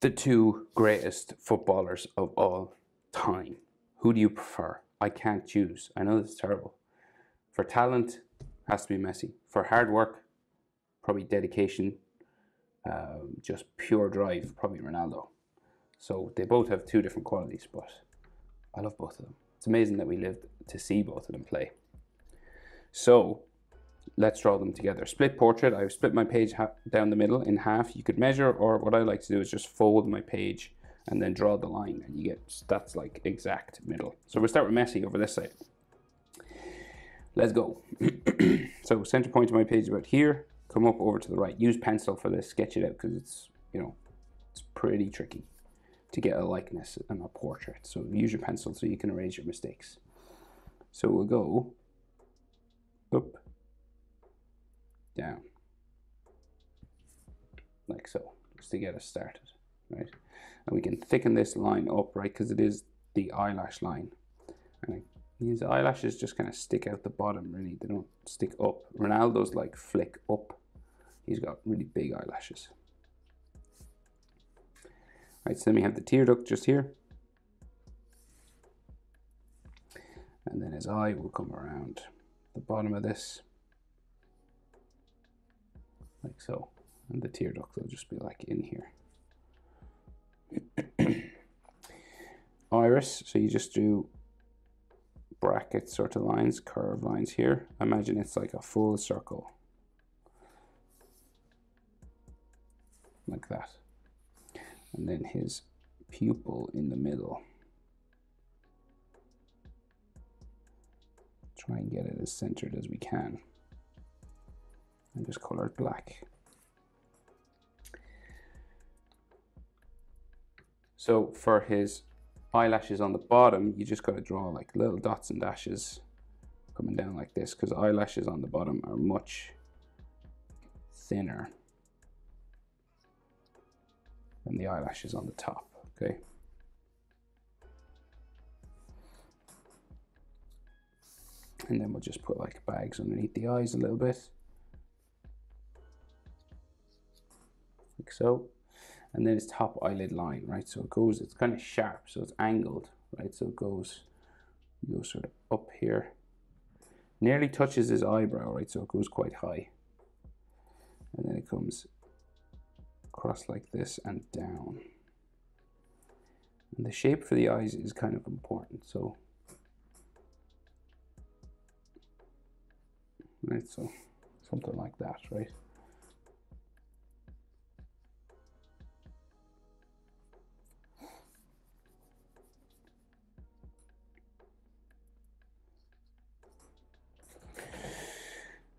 the two greatest footballers of all time. Who do you prefer? I can't choose. I know this is terrible. For talent, has to be Messi. For hard work, probably dedication, just pure drive, probably Ronaldo. So they both have two different qualities, but I love both of them. It's amazing that we lived to see both of them play. So let's draw them together. Split portrait. I've split my page down the middle in half. You could measure, or what I like to do is just fold my page and then draw the line, and you get, that's like exact middle. So we'll start with Messi over this side. Let's go. So center point of my page is about here. Come up over to the right. Use pencil for this. Sketch it out because it's, you know, it's pretty tricky to get a likeness and a portrait. So use your pencil so you can erase your mistakes. So we'll go up, down, like so, just to get us started, right? And we can thicken this line up, right, because it is the eyelash line. And these eyelashes just kind of stick out the bottom, really. They don't stick up. Ronaldo's like flick up. He's got really big eyelashes. Right, so then we have the tear duct just here. And then his eye will come around the bottom of this, like so. And the tear duct will just be like in here. Iris, so you just do bracket sort of lines, curved lines here. Imagine it's like a full circle. Like that. And then his pupil in the middle. Try and get it as centered as we can. And just color it black. So for his eyelashes on the bottom, you just got to draw like little dots and dashes coming down like this, because eyelashes on the bottom are much thinner than the eyelashes on the top, okay? And then we'll just put like bags underneath the eyes a little bit, like so. And then his top eyelid line, right? So it goes, it's kind of sharp, so it's angled, right? So it goes sort of up here. Nearly touches his eyebrow, right? So it goes quite high. And then it comes across like this and down. And the shape for the eyes is kind of important, so. Right, so something like that, right?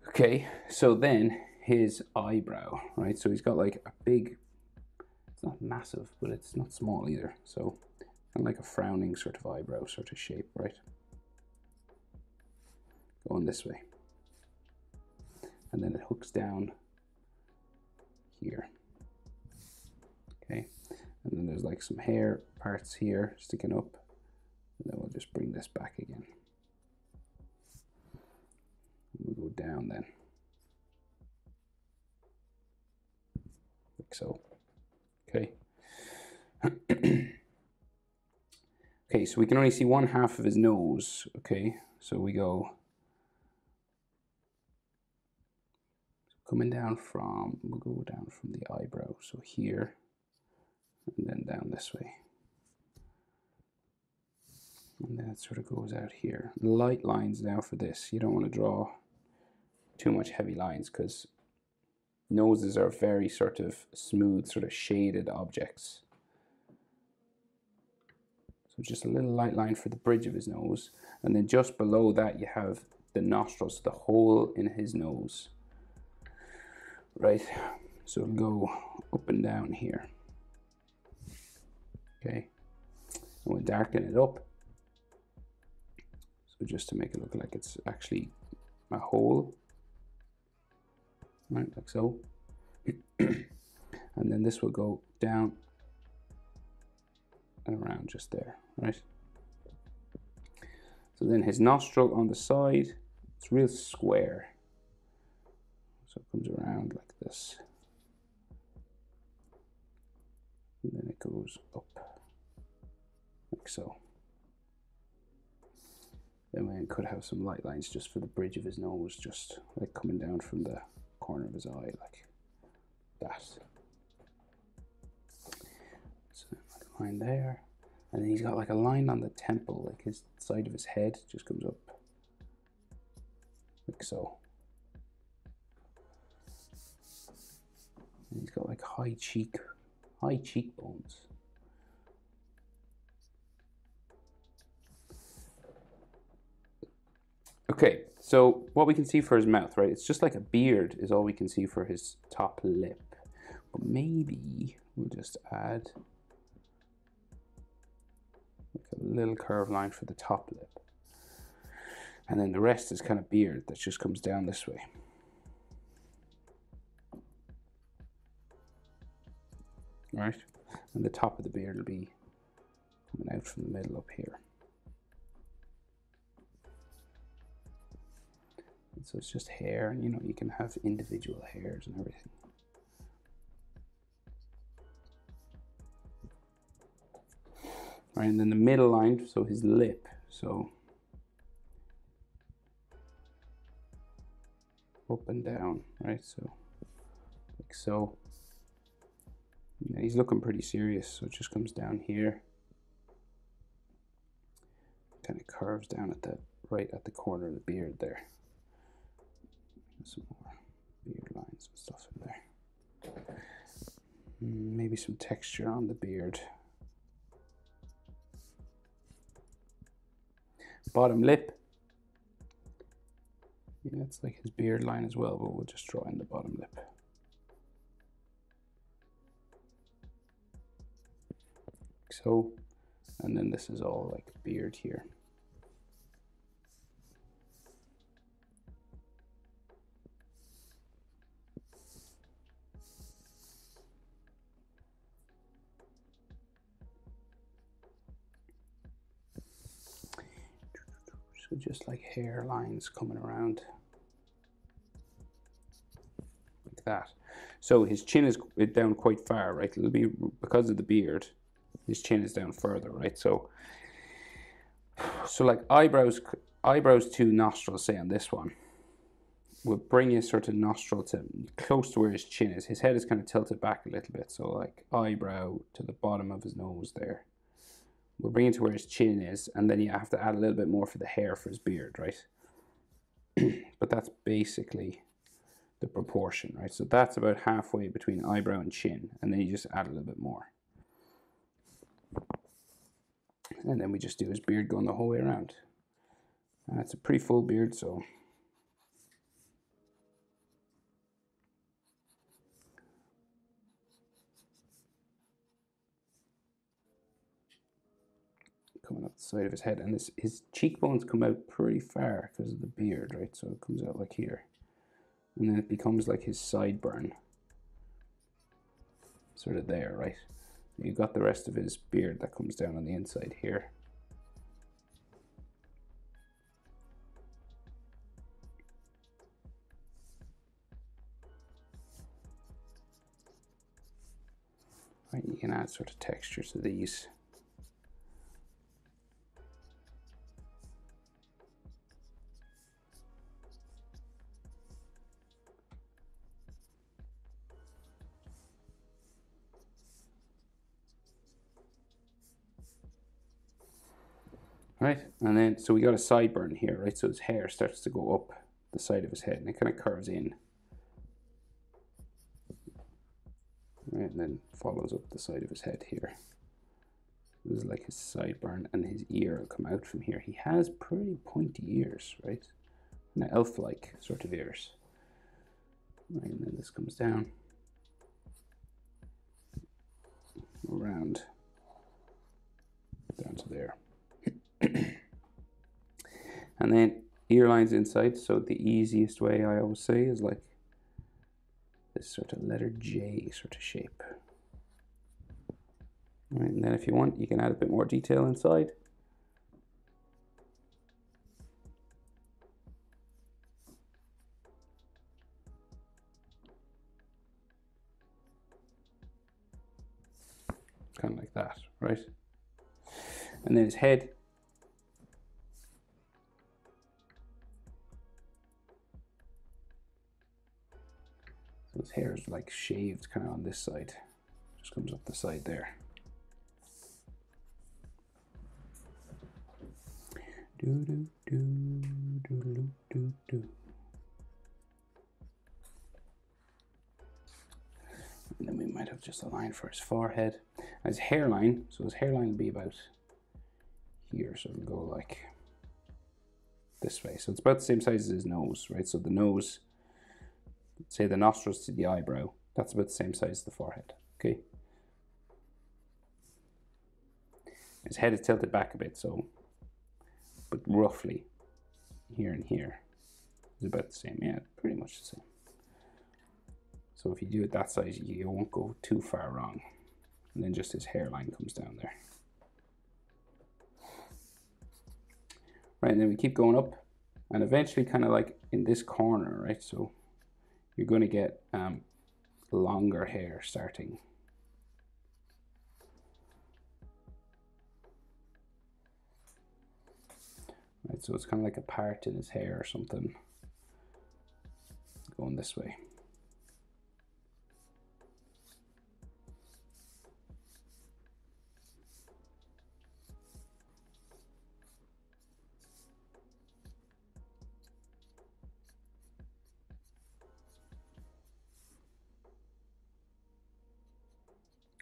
Okay, so then his eyebrow, right? So he's got like a big, it's not massive, but it's not small either. So kind of like a frowning sort of eyebrow sort of shape, right? Going this way. And then it hooks down here. Okay, and then there's like some hair parts here sticking up. And then we'll just bring this back again. We'll go down then, like so. Okay. Okay, so we can only see one half of his nose. Okay, so we go coming down from, we'll go down from the eyebrow, so here, and then down this way. And then it sort of goes out here. Light lines now for this. You don't want to draw too much heavy lines because noses are very sort of smooth, sort of shaded objects. So just a little light line for the bridge of his nose. And then just below that you have the nostrils, the hole in his nose. Right? So it'll go up and down here. Okay. And we'll darken it up. So just to make it look like it's actually a hole. Right, like so. And then this will go down and around just there, right? So then his nostril on the side, it's real square. So it comes around like this. and then it goes up, like so. Then we could have some light lines just for the bridge of his nose, just like coming down from the corner of his eye, like that. So like a line there, and then he's got like a line on the temple, like his side of his head just comes up, like so. And he's got like high cheekbones. Okay, so what we can see for his mouth, right? It's just like a beard is all we can see for his top lip. But maybe we'll just add like a little curved line for the top lip. And then the rest is kind of beard that just comes down this way. Right? And the top of the beard will be coming out from the middle up here. And so it's just hair, and you know, you can have individual hairs and everything. Right, and then the middle line, so his lip, so up and down, right? So like so. And he's looking pretty serious, so it just comes down here, kind of curves down at the right at the corner of the beard there. Some more beard lines and stuff in there. Maybe some texture on the beard. Bottom lip. Yeah, it's like his beard line as well, but we'll just draw in the bottom lip. So, and then this is all like beard here. So just like hair lines coming around like that. So his chin is down quite far, right? It'll be because of the beard, his chin is down further, right? So like eyebrows to nostrils, say on this one, will bring his sort of nostril to close to where his chin is. His head is kind of tilted back a little bit, so like eyebrow to the bottom of his nose there. We'll bring it to where his chin is, and then you have to add a little bit more for the hair for his beard, right? But that's basically the proportion, right? So that's about halfway between eyebrow and chin, and then you just add a little bit more. And then we just do his beard going the whole way around. It's a pretty full beard, so coming up the side of his head, and his cheekbones come out pretty far because of the beard, right? So it comes out like here, and then it becomes like his sideburn, sort of there, right? You got the rest of his beard that comes down on the inside here. Right, you can add sort of texture to these. Right, and then so we got a sideburn here, right? So his hair starts to go up the side of his head, and it kind of curves in, right, and then follows up the side of his head here. This is like his sideburn, and his ear will come out from here. He has pretty pointy ears, right? Kind of elf-like sort of ears. Right, and then this comes down around down to there. And then ear lines inside, so the easiest way I always say is like this sort of letter J sort of shape. Right, and then if you want, you can add a bit more detail inside. down like that, right? And then his head. So his hair is like shaved kind of on this side. Just comes up the side there. Do do do do do do do. And then we might have just a line for his forehead. And his hairline, so his hairline will be about here, so it'll go like this way. So it's about the same size as his nose, right? So the nose, say the nostrils to the eyebrow, that's about the same size as the forehead, okay? His head is tilted back a bit, so, but roughly here and here is about the same. Yeah, pretty much the same. So if you do it that size, you won't go too far wrong. And then just his hairline comes down there. Right, and then we keep going up, and eventually kind of like in this corner, right? So you're going to get longer hair starting. Right, so it's kind of like a part in his hair or something going this way.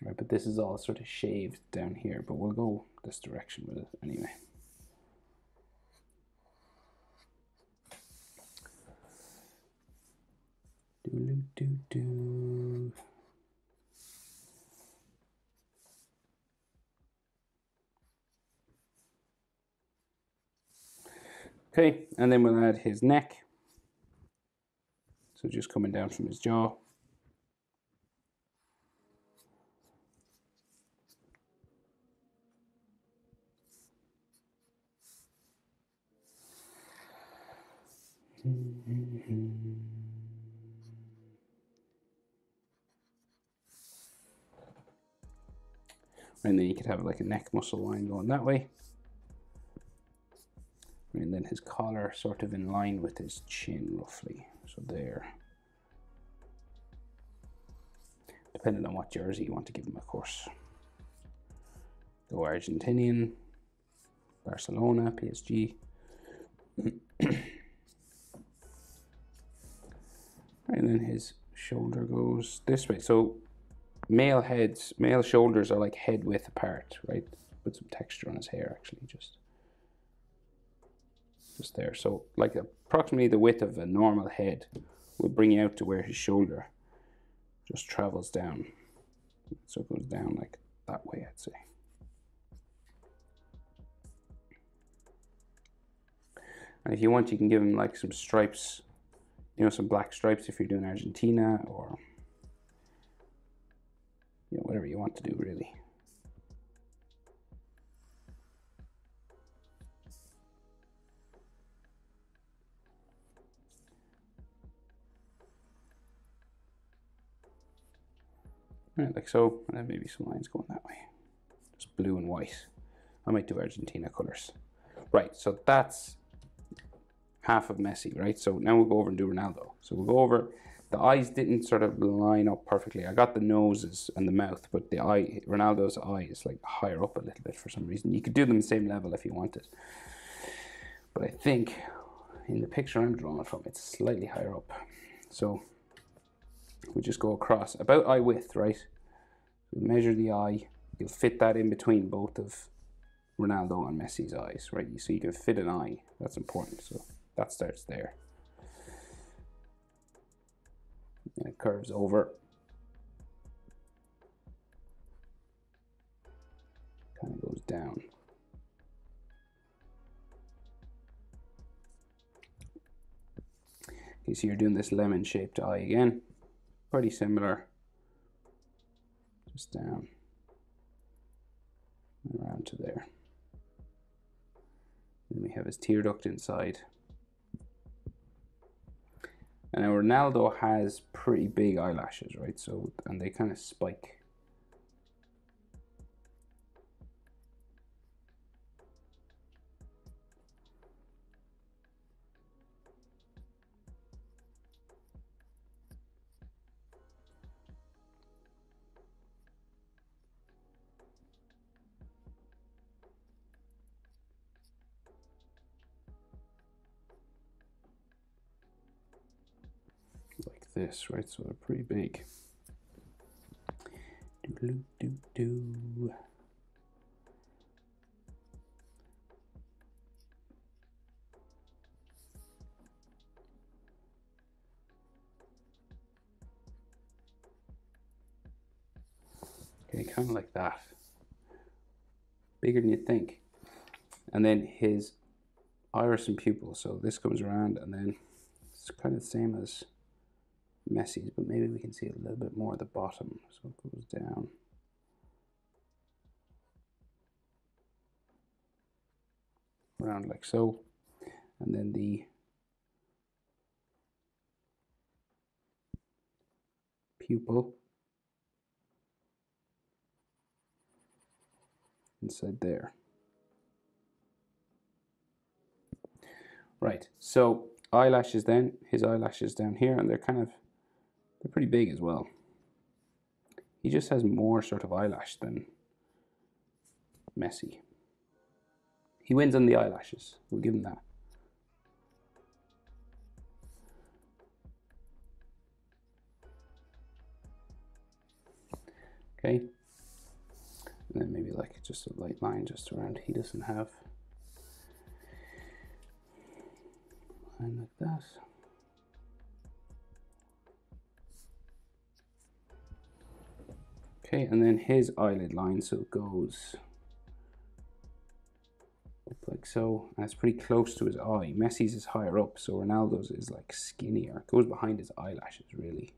Right, but this is all sort of shaved down here, but we'll go this direction with it anyway. Do do do. Okay, and then we'll add his neck. So just coming down from his jaw. And then you could have like a neck muscle line going that way. And then his collar sort of in line with his chin roughly. So there. Depending on what jersey you want to give him, of course. Go Argentinian, Barcelona, PSG. And then his shoulder goes this way. So male shoulders are like head width apart, right? Put some texture on his hair actually, just there. So like approximately the width of a normal head will bring you out to where his shoulder just travels down. So it goes down like that way, I'd say. And if you want, you can give him like some stripes, you know, some black stripes if you're doing Argentina, or you know, whatever you want to do really. Right, like so, and then maybe some lines going that way. Just blue and white. I might do Argentina colors. Right, so that's half of Messi, right? So now we'll go over and do Ronaldo. So we'll go over, the eyes didn't sort of line up perfectly. I got the noses and the mouth, but the eye, Ronaldo's eye is like higher up a little bit for some reason. You could do them the same level if you wanted. But I think in the picture I'm drawing it from, it's slightly higher up. So we just go across, about eye width, right? Measure the eye, you'll fit that in between both of Ronaldo and Messi's eyes, right? So you can fit an eye, that's important. So that starts there. And it curves over. Kind of goes down. Okay, so you're doing this lemon-shaped eye again. Pretty similar. Just down and around to there. Then we have his tear duct inside. And now Ronaldo has pretty big eyelashes, right? So, and they kind of spike. this, right? So they're pretty big. Do. Okay, kind of like that. Bigger than you'd think. And then his iris and pupil. So this comes around, and then it's kind of the same as Messi's, but maybe we can see a little bit more at the bottom. So it goes down. Around like so. And then the pupil inside there. Right, so eyelashes then, his eyelashes down here, and they're pretty big as well. He just has more sort of eyelash than Messi. He wins on the eyelashes, we'll give him that. Okay, and then maybe like just a light line just around. He doesn't have a line like that. Okay, and then his eyelid line, so it goes up like so, and it's pretty close to his eye. Messi's is higher up, so Ronaldo's is like skinnier. It goes behind his eyelashes, really.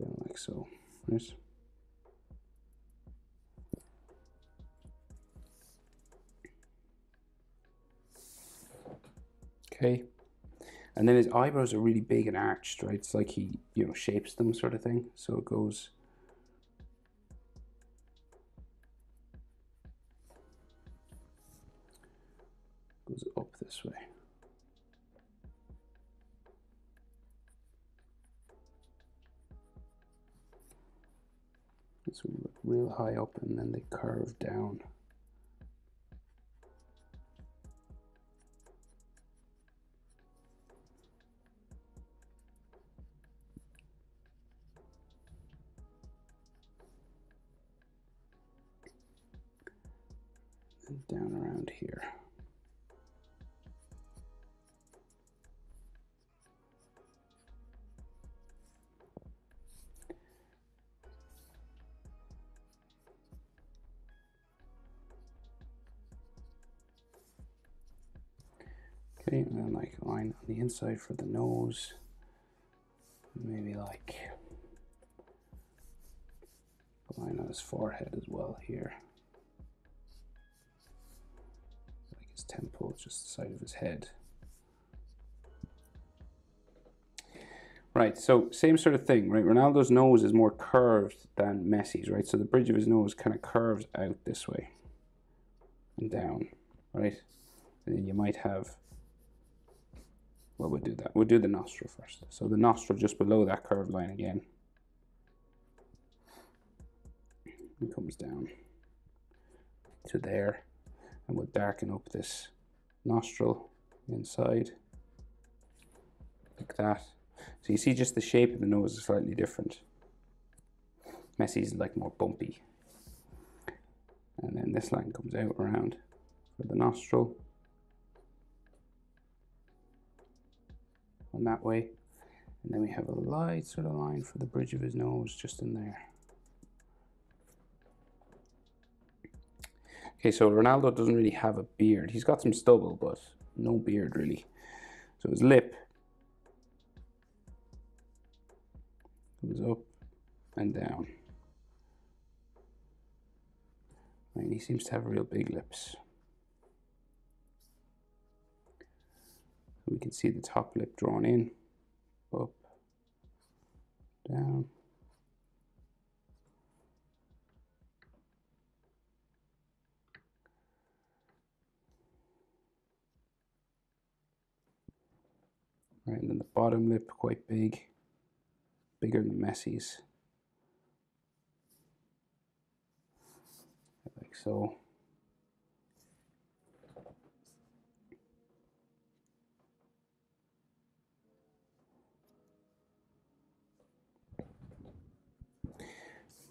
Down like so, right? Okay, and then his eyebrows are really big and arched, right? It's like he, you know, shapes them sort of thing. So it goes up this way. So we look real high up, and then they curve down. And down around here. Okay, and then like a line on the inside for the nose. Maybe like a line on his forehead as well here. Like his temple, just the side of his head. Right, so same sort of thing, right? Ronaldo's nose is more curved than Messi's, right? So the bridge of his nose kind of curves out this way and down, right? And then you might have, well, we'll do that. We'll do the nostril first. So the nostril just below that curved line again. It comes down to there, and we'll darken up this nostril inside like that. So you see just the shape of the nose is slightly different. Messi's like more bumpy. And then this line comes out around for the nostril. On that way. And then we have a light sort of line for the bridge of his nose just in there. Okay, so Ronaldo doesn't really have a beard. He's got some stubble, but no beard really. So his lip goes up and down. And he seems to have real big lips. We can see the top lip drawn in, up, down. Right, and then the bottom lip quite big, bigger than Messi's. Like so.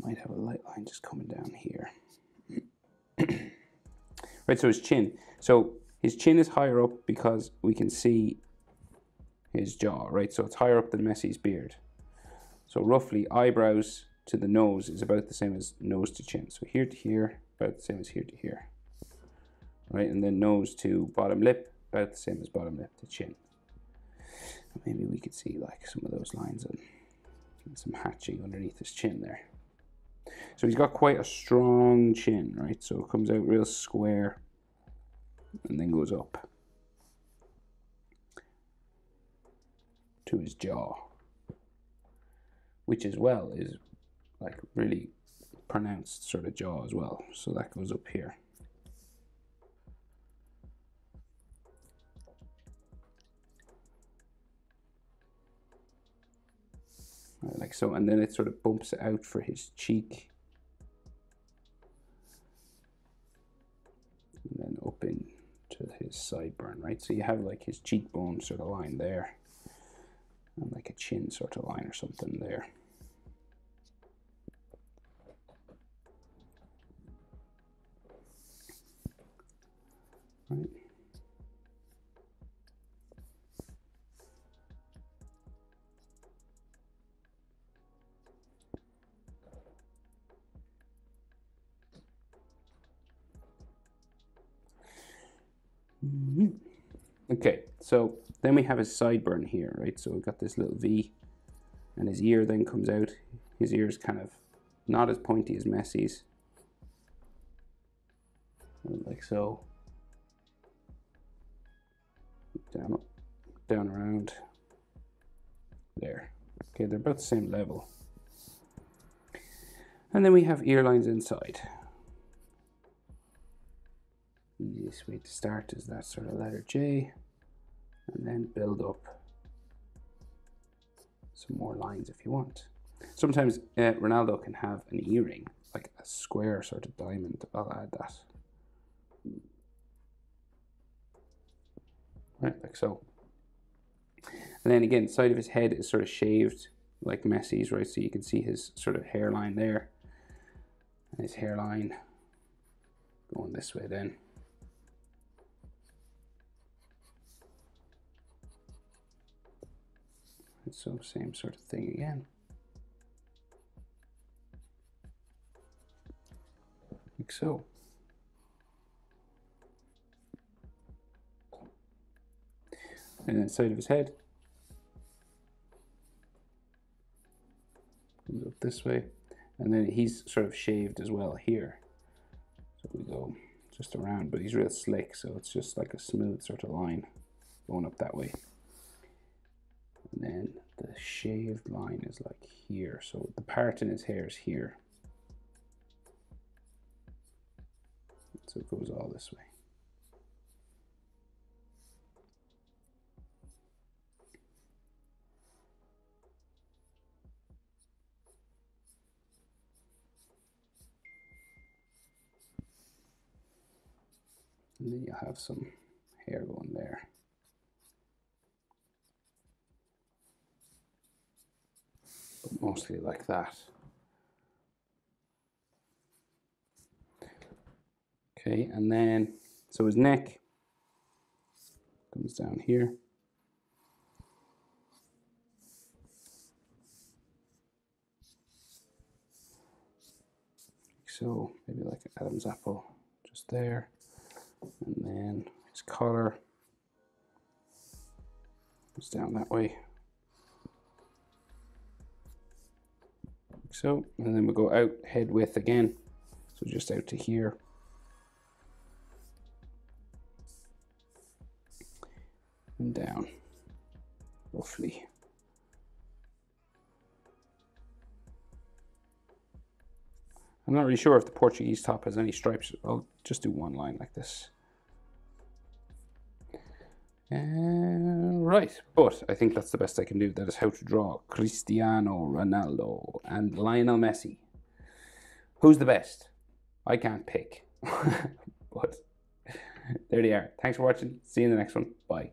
Might have a light line just coming down here. Right, so his chin. So his chin is higher up because we can see his jaw, right? So it's higher up than Messi's beard. So roughly eyebrows to the nose is about the same as nose to chin. So here to here, about the same as here to here. Right, and then nose to bottom lip, about the same as bottom lip to chin. Maybe we could see like some of those lines and some hatching underneath his chin there. So he's got quite a strong chin, right? So it comes out real square and then goes up to his jaw, which as well is like really pronounced sort of jaw as well. So that goes up here. Like so, and then it sort of bumps out for his cheek, and then up into his sideburn, right? So you have like his cheekbone sort of line there, and like a chin sort of line or something there. Right. Okay, so then we have his sideburn here, right? So we've got this little V, and his ear then comes out. His ear is kind of not as pointy as Messi's, like so. Down around there. Okay, they're about the same level. And then we have ear lines inside. Easiest way to start is that sort of letter J, and then build up some more lines if you want. Sometimes Ronaldo can have an earring, like a square sort of diamond. I'll add that. Right, like so. And then again, side of his head is sort of shaved like Messi's, right? So you can see his sort of hairline there, and his hairline going this way then. And so same sort of thing again. Like so. And then side of his head comes up this way, and then he's sort of shaved as well here. So we go just around, but he's real slick, so it's just like a smooth sort of line going up that way. And then the shaved line is like here, so the part in his hair is here. So it goes all this way. And then you'll have some hair going there. But mostly like that. Okay, and then, so his neck comes down here. So maybe like an Adam's apple just there. And then his collar goes down that way. Like so, and then we'll go out head width again. So just out to here. And down, roughly. I'm not really sure if the Portuguese top has any stripes. I'll just do one line like this. Right, but I think that's the best I can do. That is how to draw Cristiano Ronaldo and Lionel Messi. Who's the best? I can't pick. But there they are. Thanks for watching. See you in the next one. Bye.